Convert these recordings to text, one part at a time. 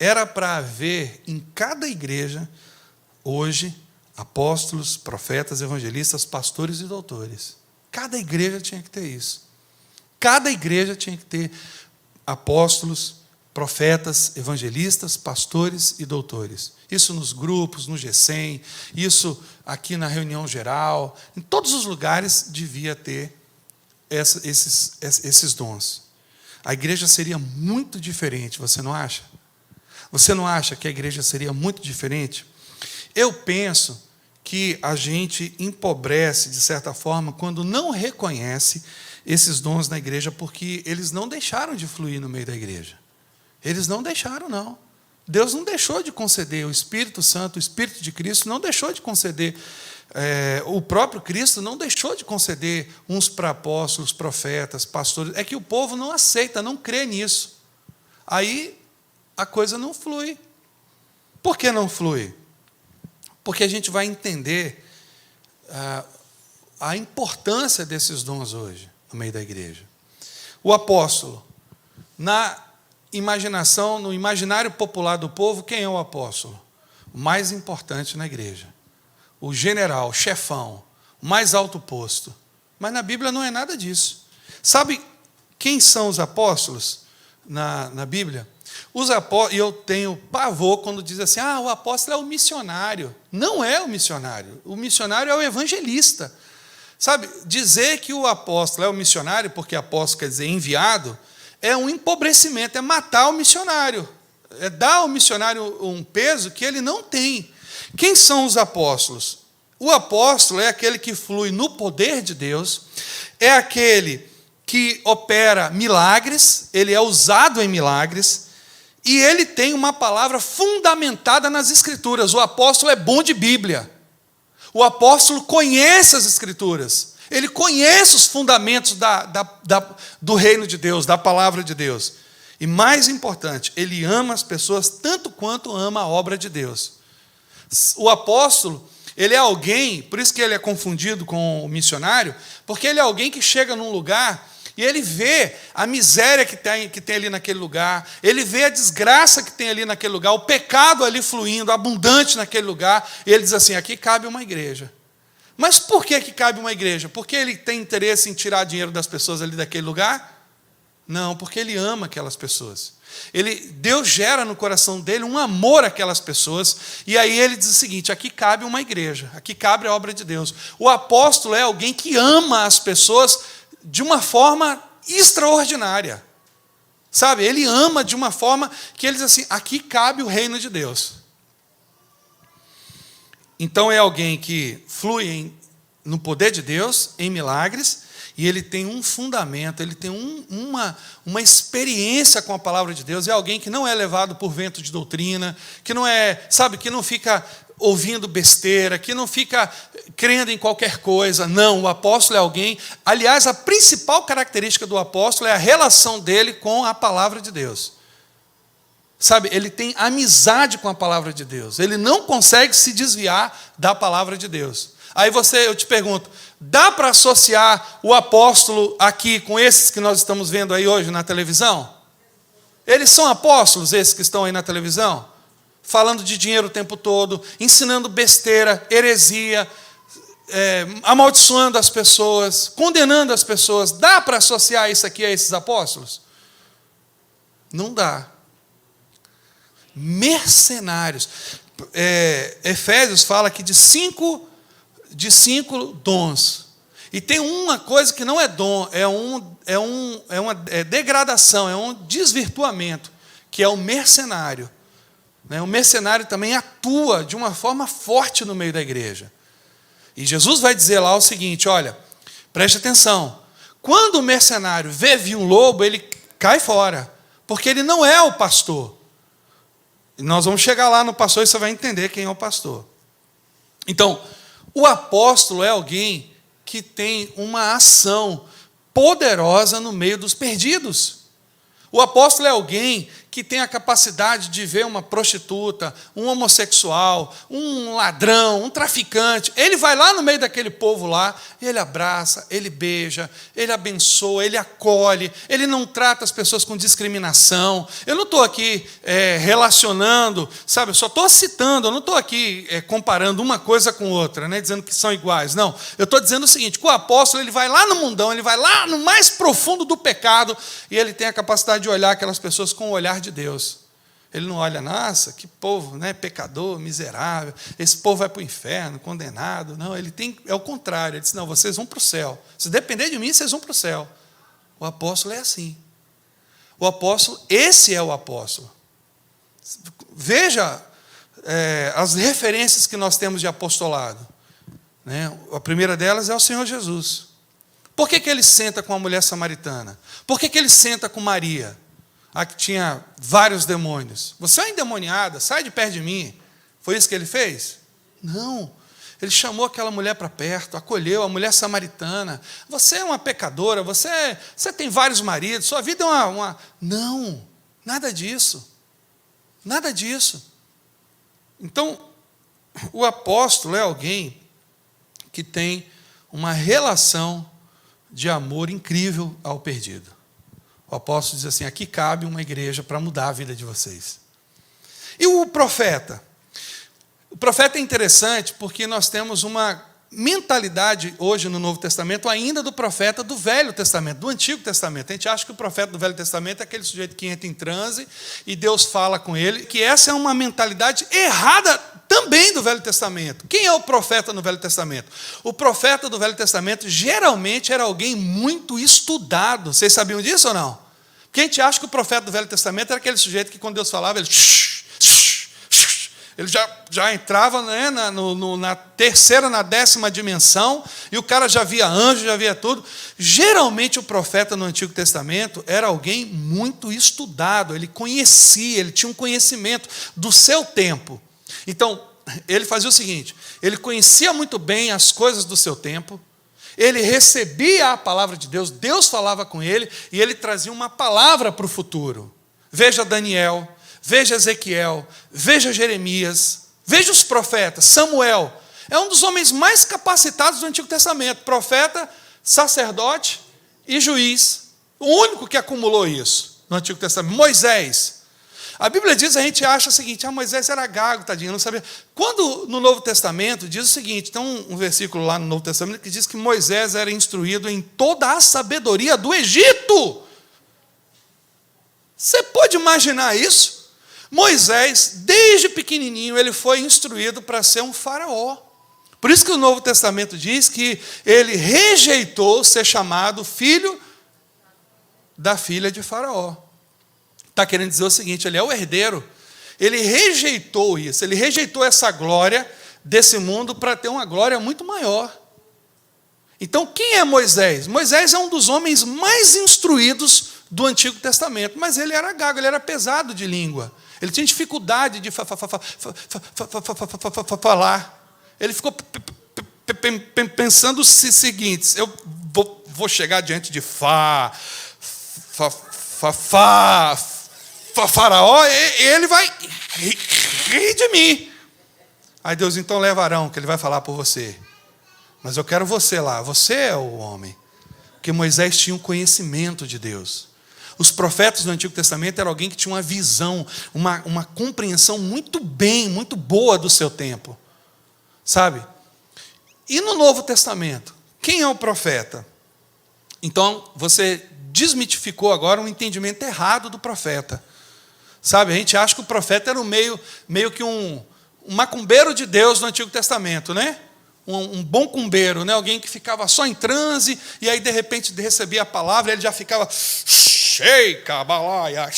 era para haver em cada igreja, hoje, apóstolos, profetas, evangelistas, pastores e doutores. Cada igreja tinha que ter isso. Cada igreja tinha que ter apóstolos, profetas, evangelistas, pastores e doutores. Isso nos grupos, no GECEM, isso aqui na reunião geral, em todos os lugares devia ter esses dons. A igreja seria muito diferente, você não acha? Você não acha que a igreja seria muito diferente? Eu penso que a gente empobrece, de certa forma, quando não reconhece esses dons na igreja, porque eles não deixaram de fluir no meio da igreja. Eles não deixaram, não. Deus não deixou de conceder. O Espírito Santo, o Espírito de Cristo, não deixou de conceder. O próprio Cristo não deixou de conceder uns para apóstolos, profetas, pastores. É que o povo não aceita, não crê nisso. Aí a coisa não flui. Por que não flui? Porque a gente vai entender a importância desses dons hoje, no meio da igreja. O apóstolo, na imaginação, no imaginário popular do povo, quem é o apóstolo? O mais importante na igreja. O general, o chefão, o mais alto posto. Mas na Bíblia não é nada disso. Sabe quem são os apóstolos na Bíblia? E eu tenho pavor quando diz assim, o apóstolo é o missionário. Não é o missionário. O missionário é o evangelista. Sabe, dizer que o apóstolo é o missionário, porque apóstolo quer dizer enviado, é um empobrecimento, é matar o missionário. É dar ao missionário um peso que ele não tem. Quem são os apóstolos? O apóstolo é aquele que flui no poder de Deus, é aquele que opera milagres, ele é usado em milagres, e ele tem uma palavra fundamentada nas Escrituras. O apóstolo é bom de Bíblia. O apóstolo conhece as Escrituras. Ele conhece os fundamentos do reino de Deus, da palavra de Deus. E mais importante, ele ama as pessoas tanto quanto ama a obra de Deus. O apóstolo, ele é alguém, por isso que ele é confundido com o missionário, porque ele é alguém que chega num lugar e ele vê a miséria que tem ali naquele lugar, ele vê a desgraça que tem ali naquele lugar, o pecado ali fluindo, abundante naquele lugar, e ele diz assim, aqui cabe uma igreja. Mas por que cabe uma igreja? Porque ele tem interesse em tirar dinheiro das pessoas ali daquele lugar? Não, porque ele ama aquelas pessoas. Deus gera no coração dele um amor àquelas pessoas, e aí ele diz o seguinte, aqui cabe uma igreja, aqui cabe a obra de Deus. O apóstolo é alguém que ama as pessoas de uma forma extraordinária. Sabe, ele ama de uma forma que ele diz assim, aqui cabe o reino de Deus. Então é alguém que flui no poder de Deus, em milagres, e ele tem um fundamento, ele tem uma experiência com a palavra de Deus, é alguém que não é levado por vento de doutrina, que não que não fica ouvindo besteira, que não fica crendo em qualquer coisa. Não, o apóstolo é alguém, aliás, a principal característica do apóstolo é a relação dele com a palavra de Deus. Sabe, ele tem amizade com a palavra de Deus. Ele não consegue se desviar da palavra de Deus. Aí eu te pergunto, dá para associar o apóstolo aqui com esses que nós estamos vendo aí hoje na televisão? Eles são apóstolos, esses que estão aí na televisão? Falando de dinheiro o tempo todo, ensinando besteira, heresia, amaldiçoando as pessoas, condenando as pessoas. Dá para associar isso aqui a esses apóstolos? Não dá. Mercenários. Efésios fala aqui de cinco dons. E tem uma coisa que não é dom, é uma degradação, é um desvirtuamento, que é o mercenário. O mercenário também atua de uma forma forte no meio da igreja. E Jesus vai dizer lá o seguinte, olha, preste atenção, quando o mercenário vê vir um lobo, ele cai fora, porque ele não é o pastor. E nós vamos chegar lá no pastor e você vai entender quem é o pastor. Então, o apóstolo é alguém que tem uma ação poderosa no meio dos perdidos. O apóstolo é alguém que tem a capacidade de ver uma prostituta, um homossexual, um ladrão, um traficante, ele vai lá no meio daquele povo lá, ele abraça, ele beija, ele abençoa, ele acolhe, ele não trata as pessoas com discriminação. Eu não estou aqui relacionando, sabe, eu só estou citando, eu não estou aqui comparando uma coisa com outra, né, dizendo que são iguais. Não, eu estou dizendo o seguinte, que o apóstolo ele vai lá no mundão, ele vai lá no mais profundo do pecado, e ele tem a capacidade de olhar aquelas pessoas com o olhar de Deus. Ele não olha, nossa, que povo, né, pecador, miserável, esse povo vai para o inferno, condenado. Não, ele tem, é o contrário, ele diz, não, vocês vão para o céu. Se depender de mim, vocês vão para o céu. O apóstolo é assim. O apóstolo, esse é o apóstolo. Veja as referências que nós temos de apostolado. Né? A primeira delas é o Senhor Jesus. Por que ele senta com a mulher samaritana? Por que ele senta com Maria, a que tinha vários demônios? Você é endemoniada, sai de perto de mim. Foi isso que ele fez? Não. Ele chamou aquela mulher para perto, acolheu a mulher samaritana. Você é uma pecadora, você tem vários maridos, sua vida é uma... Não, nada disso. Nada disso. Então, o apóstolo é alguém que tem uma relação de amor incrível ao perdido. O apóstolo diz assim, aqui cabe uma igreja para mudar a vida de vocês. E o profeta? O profeta é interessante porque nós temos uma mentalidade hoje no Novo Testamento ainda do profeta do Velho Testamento, do Antigo Testamento. A gente acha que o profeta do Velho Testamento é aquele sujeito que entra em transe e Deus fala com ele, que essa é uma mentalidade errada também do Velho Testamento. Quem é o profeta no Velho Testamento? O profeta do Velho Testamento geralmente era alguém muito estudado. Vocês sabiam disso ou não? Porque a gente acha que o profeta do Velho Testamento era aquele sujeito que quando Deus falava, ele já entrava, né, na terceira, na 10ª dimensão, e o cara já via anjo, já via tudo. Geralmente o profeta no Antigo Testamento era alguém muito estudado, ele conhecia, ele tinha um conhecimento do seu tempo. Então, ele fazia o seguinte, ele conhecia muito bem as coisas do seu tempo, ele recebia a palavra de Deus, Deus falava com ele, e ele trazia uma palavra para o futuro. Veja Daniel, veja Ezequiel, veja Jeremias, veja os profetas. Samuel é um dos homens mais capacitados do Antigo Testamento, profeta, sacerdote e juiz, o único que acumulou isso no Antigo Testamento. Moisés, a Bíblia diz, a gente acha o seguinte, Moisés era gago, tadinho, não sabia. Quando no Novo Testamento diz o seguinte, tem um versículo lá no Novo Testamento que diz que Moisés era instruído em toda a sabedoria do Egito. Você pode imaginar isso? Moisés, desde pequenininho, ele foi instruído para ser um faraó. Por isso que o Novo Testamento diz que ele rejeitou ser chamado filho da filha de Faraó. Está querendo dizer o seguinte, ele é o herdeiro. Ele rejeitou isso, ele rejeitou essa glória desse mundo para ter uma glória muito maior. Então, quem é Moisés? Moisés é um dos homens mais instruídos do Antigo Testamento, mas ele era gago, ele era pesado de língua. Ele tinha dificuldade de falar. Ele ficou pensando o seguinte, eu vou chegar diante de Faraó, ele vai rir de mim. Aí Deus, então leva Arão, que ele vai falar por você. Mas eu quero você lá, você é o homem. Porque Moisés tinha um conhecimento de Deus. Os profetas do Antigo Testamento eram alguém que tinha uma visão, uma compreensão muito boa do seu tempo. Sabe? E no Novo Testamento, quem é o profeta? Então, você desmitificou agora um entendimento errado do profeta. Sabe, a gente acha que o profeta era meio que um macumbeiro de Deus no Antigo Testamento, né? Um bom cumbeiro, né? Alguém que ficava só em transe, e aí de repente recebia a palavra, ele já ficava sheika, balaia.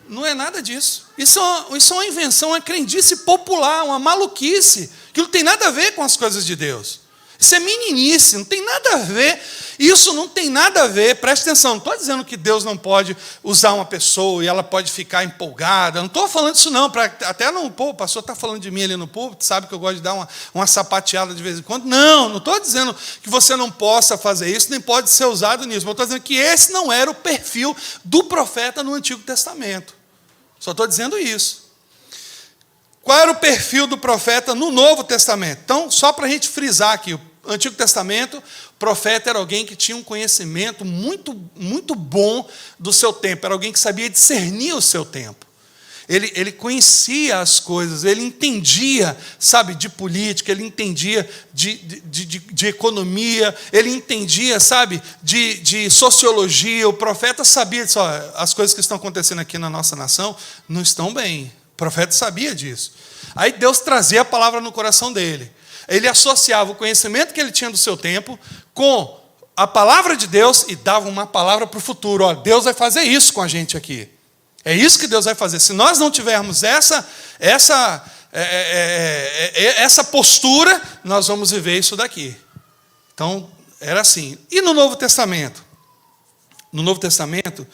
Não é nada disso. Isso é uma invenção, uma crendice popular, uma maluquice, que não tem nada a ver com as coisas de Deus. Isso é meninice, não tem nada a ver. Isso não tem nada a ver, preste atenção, não estou dizendo que Deus não pode usar uma pessoa e ela pode ficar empolgada, não estou falando isso não, até não, o pastor está falando de mim ali no púlpito, sabe que eu gosto de dar uma sapateada de vez em quando. Não estou dizendo que você não possa fazer isso, nem pode ser usado nisso, mas estou dizendo que esse não era o perfil do profeta no Antigo Testamento. Só estou dizendo isso. Qual era o perfil do profeta no Novo Testamento? Então, só para a gente frisar aqui, o Antigo Testamento, o profeta era alguém que tinha um conhecimento muito, muito bom do seu tempo, era alguém que sabia discernir o seu tempo. Ele conhecia as coisas, ele entendia, sabe, de política, ele entendia de economia, ele entendia, sabe, de sociologia. O profeta sabia disso. Ó, as coisas que estão acontecendo aqui na nossa nação não estão bem. O profeta sabia disso. Aí Deus trazia a palavra no coração dele. Ele associava o conhecimento que ele tinha do seu tempo com a palavra de Deus e dava uma palavra para o futuro. Ó, Deus vai fazer isso com a gente aqui. É isso que Deus vai fazer. Se nós não tivermos essa postura, nós vamos viver isso daqui. Então, era assim. E no Novo Testamento? No Novo Testamento,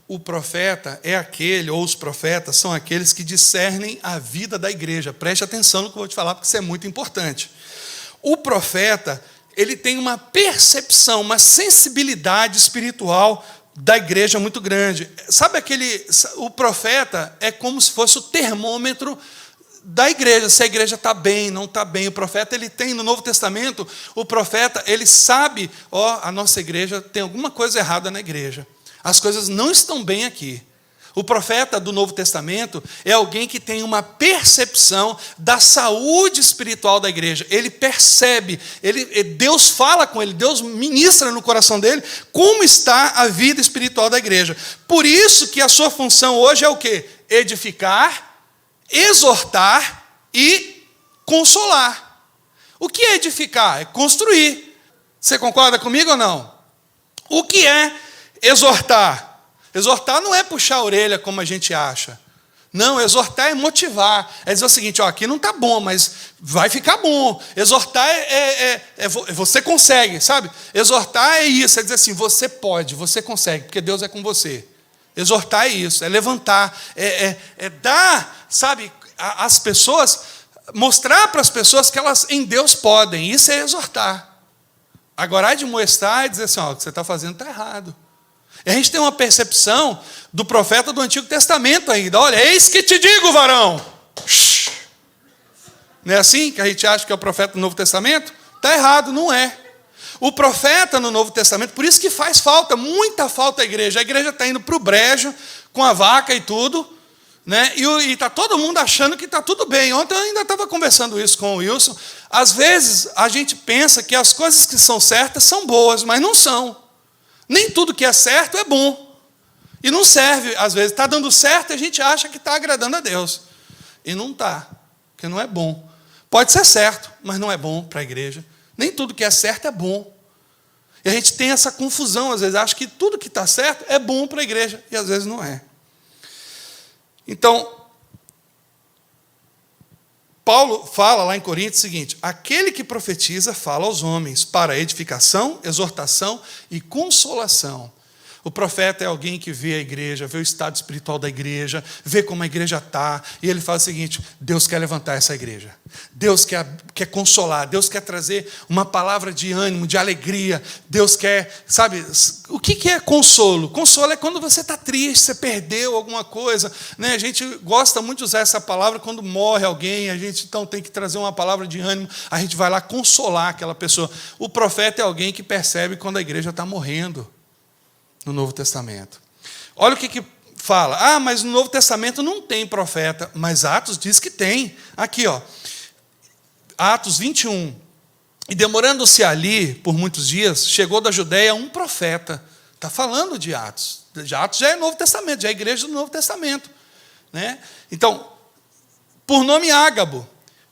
o profeta é aquele, ou os profetas são aqueles que discernem a vida da igreja. Preste atenção no que eu vou te falar, porque isso é muito importante. O profeta, ele tem uma percepção, uma sensibilidade espiritual da igreja muito grande. Sabe o profeta é como se fosse o termômetro da igreja, se a igreja está bem, não está bem. O profeta, ele tem, no Novo Testamento, o profeta, ele sabe, a nossa igreja tem alguma coisa errada na igreja. As coisas não estão bem aqui. O profeta do Novo Testamento é alguém que tem uma percepção da saúde espiritual da igreja. Ele percebe, Deus fala com ele, Deus ministra no coração dele como está a vida espiritual da igreja. Por isso que a sua função hoje é o quê? Edificar, exortar e consolar. O que é edificar? É construir. Você concorda comigo ou não? O que é exortar? Exortar não é puxar a orelha como a gente acha. Não, exortar é motivar. É dizer o seguinte, aqui não está bom, mas vai ficar bom. Exortar você consegue, sabe? Exortar é isso, é dizer assim, você pode, você consegue, porque Deus é com você. Exortar é isso, é levantar, é dar, sabe, às pessoas, mostrar para as pessoas que elas em Deus podem. Isso é exortar. Agora, de mostrar e dizer assim, o que você está fazendo está errado. E a gente tem uma percepção do profeta do Antigo Testamento ainda. Olha, eis que te digo, varão. Não é assim que a gente acha que é o profeta do Novo Testamento? Está errado, não é. O profeta no Novo Testamento, por isso que faz falta, muita falta à igreja. A igreja está indo para o brejo, com a vaca e tudo, né? E está todo mundo achando que está tudo bem. Ontem eu ainda estava conversando isso com o Wilson. Às vezes a gente pensa que as coisas que são certas são boas, mas não são. Nem tudo que é certo é bom. E não serve, às vezes. Está dando certo e a gente acha que está agradando a Deus. E não está, porque não é bom. Pode ser certo, mas não é bom para a igreja. Nem tudo que é certo é bom. E a gente tem essa confusão, às vezes. Acha que tudo que está certo é bom para a igreja. E às vezes não é. Então, Paulo fala lá em Coríntios o seguinte: aquele que profetiza fala aos homens para edificação, exortação e consolação. O profeta é alguém que vê a igreja, vê o estado espiritual da igreja, vê como a igreja está, e ele fala o seguinte: Deus quer levantar essa igreja. Deus quer consolar, Deus quer trazer uma palavra de ânimo, de alegria. Deus quer, sabe, o que é consolo? Consolo é quando você está triste, você perdeu alguma coisa, né? A gente gosta muito de usar essa palavra quando morre alguém, a gente então tem que trazer uma palavra de ânimo, a gente vai lá consolar aquela pessoa. O profeta é alguém que percebe quando a igreja está morrendo. No Novo Testamento. Olha o que fala. Mas no Novo Testamento não tem profeta. Mas Atos diz que tem. Aqui, Atos 21. E demorando-se ali por muitos dias, chegou da Judeia um profeta. Está falando de Atos. Atos já é Novo Testamento, já é a igreja do Novo Testamento. Né? Então, por nome Ágabo,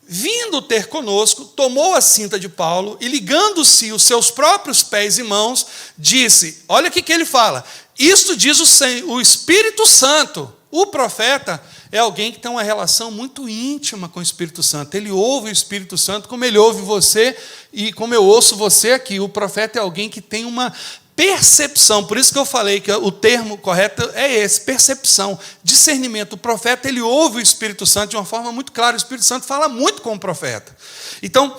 vindo ter conosco, tomou a cinta de Paulo e, ligando-se os seus próprios pés e mãos, disse, olha o que ele fala, isto diz o Espírito Santo. O profeta é alguém que tem uma relação muito íntima com o Espírito Santo. Ele ouve o Espírito Santo como ele ouve você e como eu ouço você aqui. O profeta é alguém que tem uma percepção, por isso que eu falei que o termo correto é esse, percepção, discernimento. O profeta, ele ouve o Espírito Santo de uma forma muito clara. O Espírito Santo fala muito com o profeta. Então,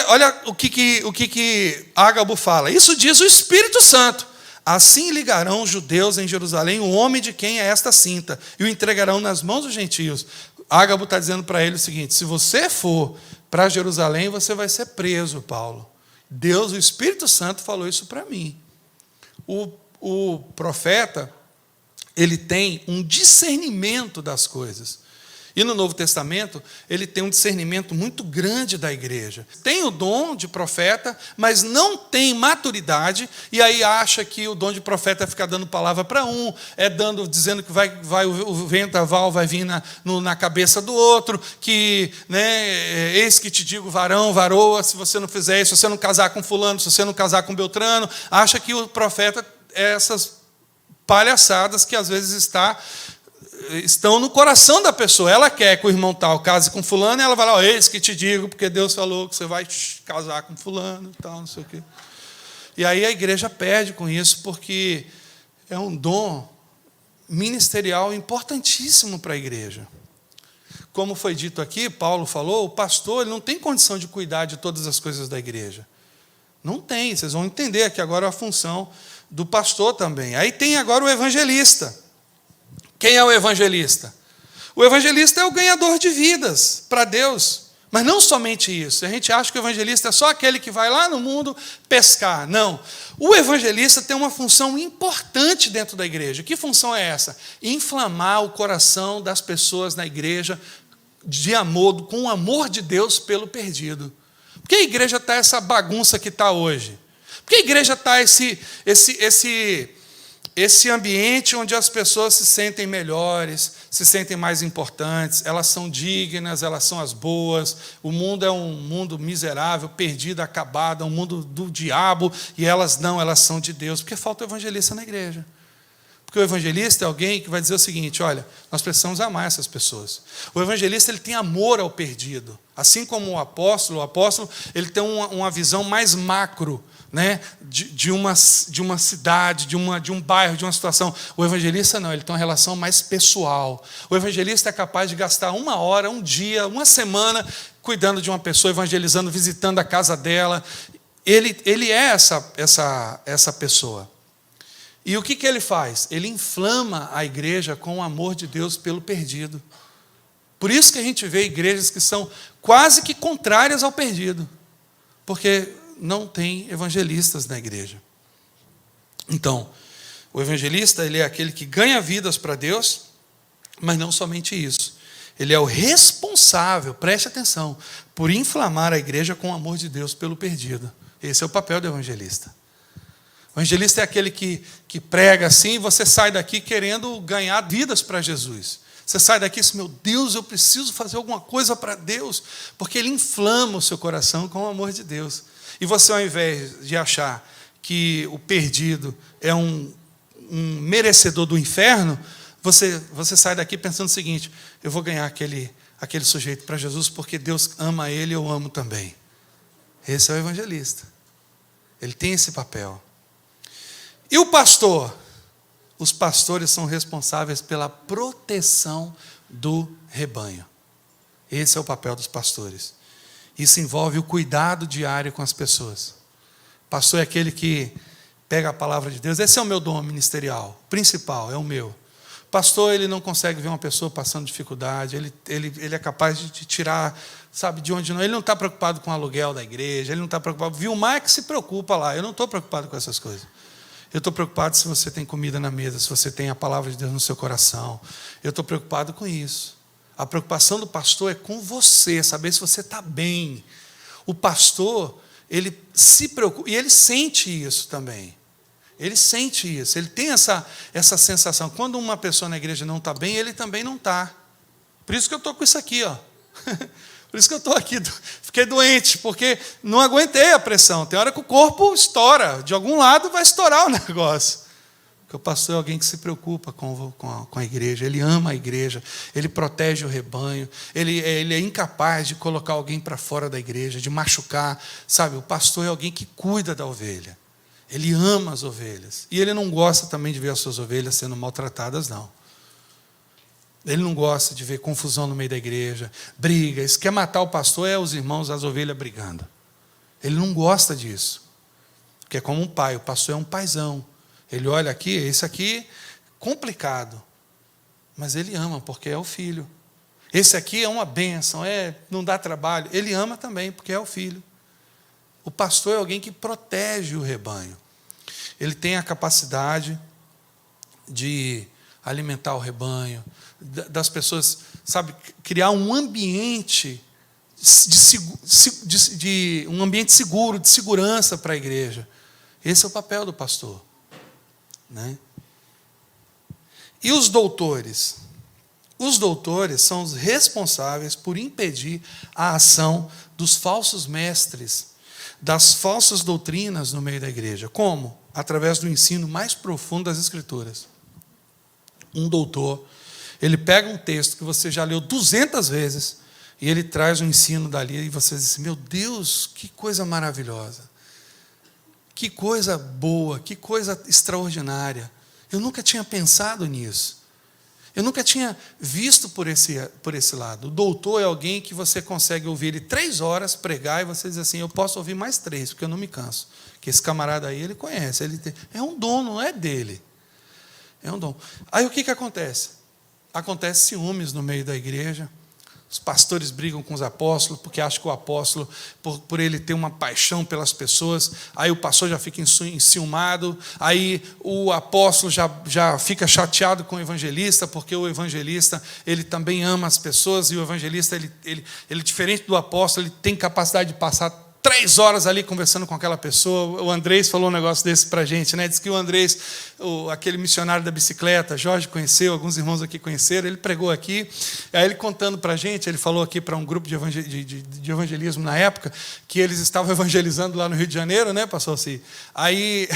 olha o que Ágabo fala. Isso diz o Espírito Santo. Assim ligarão os judeus em Jerusalém o homem de quem é esta cinta, e o entregarão nas mãos dos gentios. Ágabo está dizendo para ele o seguinte: se você for para Jerusalém, você vai ser preso, Paulo. Deus, o Espírito Santo, falou isso para mim. O profeta, ele tem um discernimento das coisas. E no Novo Testamento, ele tem um discernimento muito grande da igreja. Tem o dom de profeta, mas não tem maturidade, e aí acha que o dom de profeta é ficar dando palavra para um, dizendo que o vendaval vai vir na cabeça do outro, que, né, eis que te digo, varão, varoa, se você não fizer isso, se você não casar com fulano, se você não casar com Beltrano, acha que o profeta é essas palhaçadas que às vezes estão no coração da pessoa. Ela quer que o irmão tal case com fulano, e ela vai lá: eis que te digo, porque Deus falou que você vai casar com fulano e tal, não sei o quê. E aí a igreja perde com isso, porque é um dom ministerial importantíssimo para a igreja. Como foi dito aqui, Paulo falou, o pastor ele não tem condição de cuidar de todas as coisas da igreja. Não tem, vocês vão entender aqui agora a função do pastor também. Aí tem agora o evangelista. Quem é o evangelista? O evangelista é o ganhador de vidas para Deus. Mas não somente isso. A gente acha que o evangelista é só aquele que vai lá no mundo pescar. Não. O evangelista tem uma função importante dentro da igreja. Que função é essa? Inflamar o coração das pessoas na igreja de amor, com o amor de Deus pelo perdido. Por que a igreja está essa bagunça que está hoje? Por que a igreja está esse ambiente onde as pessoas se sentem melhores, se sentem mais importantes, elas são dignas, elas são as boas, o mundo é um mundo miserável, perdido, acabado, é um mundo do diabo, e elas não, elas são de Deus, porque falta o evangelista na igreja. Porque o evangelista é alguém que vai dizer o seguinte: olha, nós precisamos amar essas pessoas. O evangelista ele tem amor ao perdido. Assim como o apóstolo ele tem uma visão mais macro, né, de uma cidade, de um bairro, de uma situação. O evangelista não, ele tem uma relação mais pessoal. O evangelista é capaz de gastar 1 hora, 1 dia, 1 semana cuidando de uma pessoa, evangelizando, visitando a casa dela. Ele é essa pessoa. E o que ele faz? Ele inflama a igreja com o amor de Deus pelo perdido. Por isso que a gente vê igrejas que são quase que contrárias ao perdido, porque não tem evangelistas na igreja. Então, o evangelista ele é aquele que ganha vidas para Deus, mas não somente isso. Ele é o responsável, preste atenção, por inflamar a igreja com o amor de Deus pelo perdido. Esse é o papel do evangelista. O evangelista é aquele que prega assim, e você sai daqui querendo ganhar vidas para Jesus. Você sai daqui e diz: meu Deus, eu preciso fazer alguma coisa para Deus, porque Ele inflama o seu coração com o amor de Deus. E você, ao invés de achar que o perdido é um merecedor do inferno, você sai daqui pensando o seguinte: eu vou ganhar aquele sujeito para Jesus, porque Deus ama ele e eu amo também. Esse é o evangelista. Ele tem esse papel. E o pastor? Os pastores são responsáveis pela proteção do rebanho. Esse é o papel dos pastores. Isso envolve o cuidado diário com as pessoas. O pastor é aquele que pega a palavra de Deus. Esse é o meu dom ministerial, principal, é o meu. O pastor, ele não consegue ver uma pessoa passando dificuldade, ele é capaz de tirar, sabe, de onde não. Ele não está preocupado com o aluguel da igreja, ele não está preocupado. Vilmar é que se preocupa lá, eu não estou preocupado com essas coisas. Eu estou preocupado se você tem comida na mesa, se você tem a palavra de Deus no seu coração. Eu estou preocupado com isso. A preocupação do pastor é com você, saber se você está bem. O pastor, ele se preocupa, e ele sente isso também. Ele sente isso, ele tem essa sensação. Quando uma pessoa na igreja não está bem, ele também não está. Por isso que eu estou com isso aqui, ó. Por isso que eu estou aqui, fiquei doente, porque não aguentei a pressão. Tem hora que o corpo estoura, de algum lado vai estourar o negócio. Porque o pastor é alguém que se preocupa com a igreja, ele ama a igreja, ele protege o rebanho, ele é incapaz de colocar alguém para fora da igreja, de machucar. Sabe, o pastor é alguém que cuida da ovelha. Ele ama as ovelhas. E ele não gosta também de ver as suas ovelhas sendo maltratadas, não. Ele não gosta de ver confusão no meio da igreja, briga. Isso quer matar o pastor é os irmãos, as ovelhas brigando. Ele não gosta disso. Porque é como um pai, o pastor é um paizão. Ele olha aqui, esse aqui, complicado. Mas ele ama, porque é o filho. Esse aqui é uma bênção, não dá trabalho. Ele ama também, porque é o filho. O pastor é alguém que protege o rebanho. Ele tem a capacidade de alimentar o rebanho, das pessoas, sabe, criar um ambiente um ambiente seguro, de segurança para a igreja. Esse é o papel do pastor, né? E os doutores? Os doutores são os responsáveis por impedir a ação dos falsos mestres, das falsas doutrinas no meio da igreja. Como? Através do ensino mais profundo das Escrituras. Um doutor, ele pega um texto que você já leu 200 vezes e ele traz um ensino dali e você diz assim, meu Deus, que coisa maravilhosa, que coisa boa, que coisa extraordinária. Eu nunca tinha pensado nisso. Eu nunca tinha visto por esse lado. O doutor é alguém que você consegue ouvir ele 3 horas pregar e você diz assim, eu posso ouvir mais 3, porque eu não me canso. Porque esse camarada aí, ele conhece. É um dom, não é dele. É um dom. Aí o que acontece? Acontece ciúmes no meio da igreja. Os pastores brigam com os apóstolos, porque acham que o apóstolo, por ele ter uma paixão pelas pessoas, aí o pastor já fica enciumado, aí o apóstolo já fica chateado com o evangelista, porque o evangelista, ele também ama as pessoas, e o evangelista, ele diferente do apóstolo, ele tem capacidade de passar 3 horas ali conversando com aquela pessoa. O Andrés falou um negócio desse para a gente, né? Diz que o Andrés, aquele missionário da bicicleta, Jorge conheceu, alguns irmãos aqui conheceram, ele pregou aqui, aí ele contando para a gente, ele falou aqui para um grupo de evangelismo na época, que eles estavam evangelizando lá no Rio de Janeiro, né, pastor assim. Aí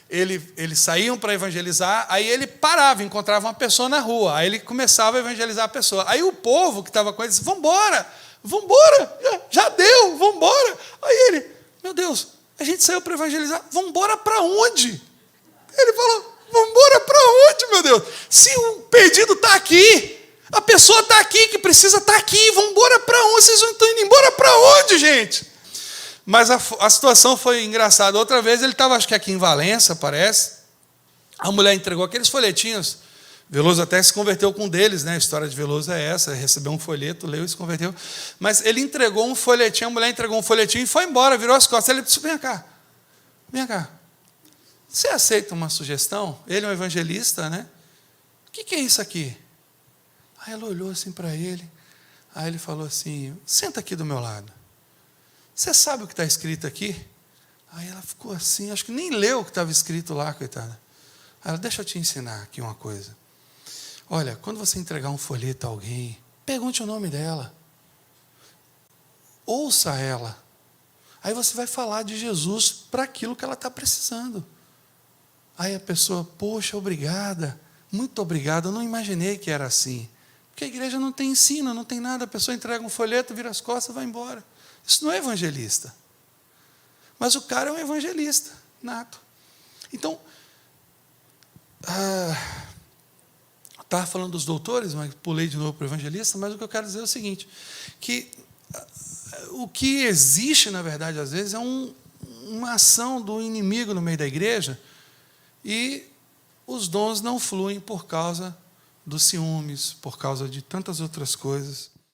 eles saíam para evangelizar, aí ele parava, encontrava uma pessoa na rua, aí ele começava a evangelizar a pessoa. Aí o povo que estava com ele disse, vamos embora, já deu, vamos embora. Aí ele, meu Deus, a gente saiu para evangelizar, vamos embora para onde? Ele falou, vamos embora para onde, meu Deus? Se o perdido está aqui, a pessoa está aqui, que precisa estar aqui, vamos embora para onde? Vocês estão indo embora para onde, gente? Mas a situação foi engraçada. Outra vez ele estava, acho que aqui em Valença, parece, a mulher entregou aqueles folhetinhos. Veloso até se converteu com um deles, né? A história de Veloso é essa, recebeu um folheto, leu e se converteu. Mas ele entregou um folhetinho, a mulher entregou um folhetinho e foi embora, virou as costas. Ele disse, vem cá, você aceita uma sugestão? Ele é um evangelista, né? O que é isso aqui? Aí ela olhou assim para ele, aí ele falou assim, senta aqui do meu lado. Você sabe o que está escrito aqui? Aí ela ficou assim, acho que nem leu o que estava escrito lá, coitada. Aí ela, deixa eu te ensinar aqui uma coisa. Olha, quando você entregar um folheto a alguém, pergunte o nome dela. Ouça ela. Aí você vai falar de Jesus para aquilo que ela está precisando. Aí a pessoa, poxa, obrigada, muito obrigada, eu não imaginei que era assim. Porque a igreja não tem ensino, não tem nada, a pessoa entrega um folheto, vira as costas e vai embora. Isso não é evangelista. Mas o cara é um evangelista, nato. Então, estava falando dos doutores, mas pulei de novo para o evangelista, mas o que eu quero dizer é o seguinte, que o que existe, na verdade, às vezes, é uma ação do inimigo no meio da igreja e os dons não fluem por causa dos ciúmes, por causa de tantas outras coisas.